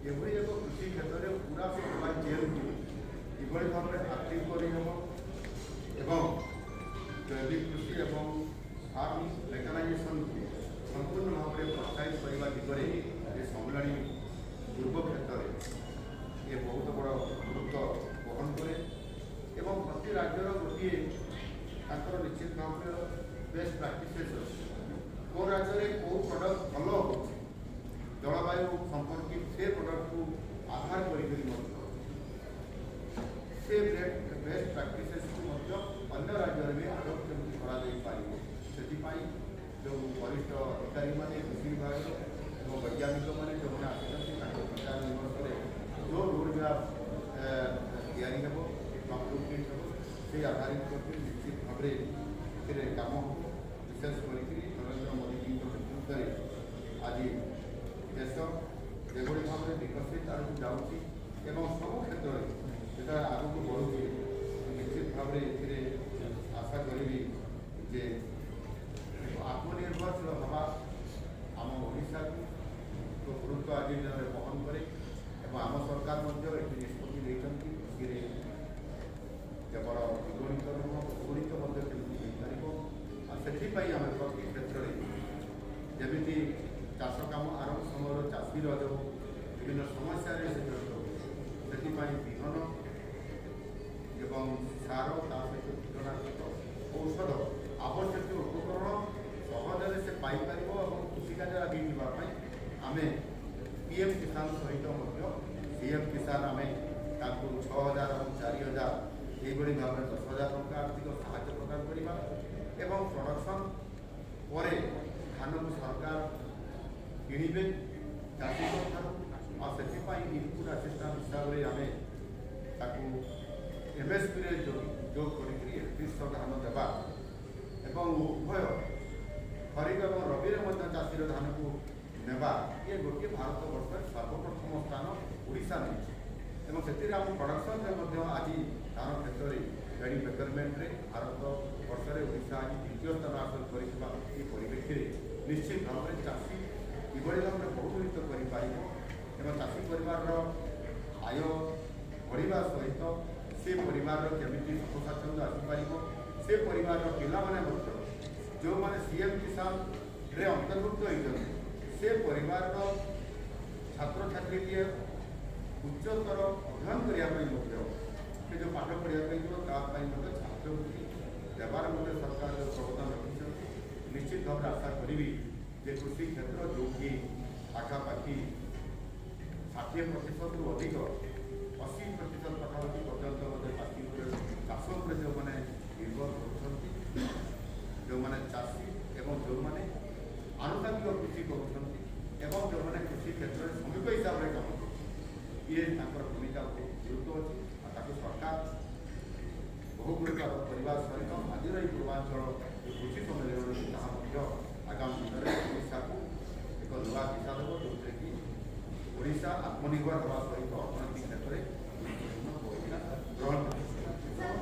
एभली एक कृषि क्षेत्र में पूरा सप्लाई चेन को किभली भाव में आर्थिक करहब एवं जैविक कृषि एवं फार्म मेकानाइजेशन को संपूर्ण भाव में प्रोत्साहित करने दिगरे ये सम्मेलन पूर्व क्षेत्र में ये बहुत बड़ गुरुत्व बहन करे एवं प्रति राज्यर गोटे निश्चित भाव में बेस्ट प्राक्टिसेस कौ राज्य में कौ प्रडक्ट भल हो जलवायु संपर्कित से प्रडक्ट को आधार कर बेस्ट प्राक्टिसेस को अन्य राज्य में आडप्ट करा जो वरिष्ठ अधिकारी मैंने कृषि विभाग और वैज्ञानिक मैंने जो प्रचार निवर्ष जो रोड मैप या ब्लूप्रिंट हम से आधारित करके निश्चित भाव में कम विशेष कर नरेंद्र मोदी जी नेतृत्व में आज देश जेभली भाव में विकसित आड़ जाऊँगी सब क्षेत्र में जो आग को बढ़ुचे निश्चित भाव में आशा करी जे आत्मनिर्भरशील हवा आम ओडिशा को गुरुत्व आज बहन करे आम सरकार निष्पत्ति कृषि केवल विगणित नुह गुणित से आम प्रति क्षेत्र में जमी चाष कम आरंभ समय चाषीर जो विभिन्न समस्या से विहन एवं सार सहित कीटनाशक औषध आवश्यक उपकरण सहजरे से पाइपर और कृषि कार्य आगे आम पीएम किसान सहित सीएम किसान आम 6000 और 4000 ये भाव में 10,000 टଙ୍କା आर्थिक साहाय्य प्रदान करवा एवं प्रोडक्शन पर धान को सरकार किणवे चाषी और से इनपुट असिस्टांट हिसाब से आम एमएसपी जोग कर 3100 धान देवा एवं उभय खरीफ और रबी चाषीर धान को नेबा ये गोटे भारत वर्ष सर्वप्रथम स्थान ओडिशा नहीं से प्रोडक्शन आज धान क्षेत्र में गाड़ी मेजरमेंट भारत वर्ष में ओडिशा आज द्वितीय स्थान हासिल कर निश्चित भाव में चाषी किभली भाव में बहुगुणित कर चाषी परिवार आय बढ़ा सहित से परिवार केमी सुख स्वाच्छंद आसपार से परिवार पिला जो मैंने सीएम किसान रे अंतर्भुक्त होती से परिवार छात्र छात्री उच्चतर अध्ययन करने जो पाठ पढ़ाई छात्रवृत्ति देवार सरकार जो प्रबंधन रखी निश्चित भाव आशा करी जे कृषि क्षेत्र जो कि पाखापाखि 60% रु अधिक 80% पाखापाखि पर्यटन चाष उपर जो मैंने निर्भर कर जो मैंने चाषी एवं जो मैंने आनुषंगिक कृषि कर जो मैंने कृषि क्षेत्र में श्रमिक हिसाब से काम ये भूमिका गुरुत्व अच्छी सरकार बहुगुणिक करने सहित आज पूर्वांचल कृषि सम्मेलन आगामी दिन में ओडिशा को एक नुआ दिशा देव जो कि ओडिशा आत्मनिर्भर हवा सहित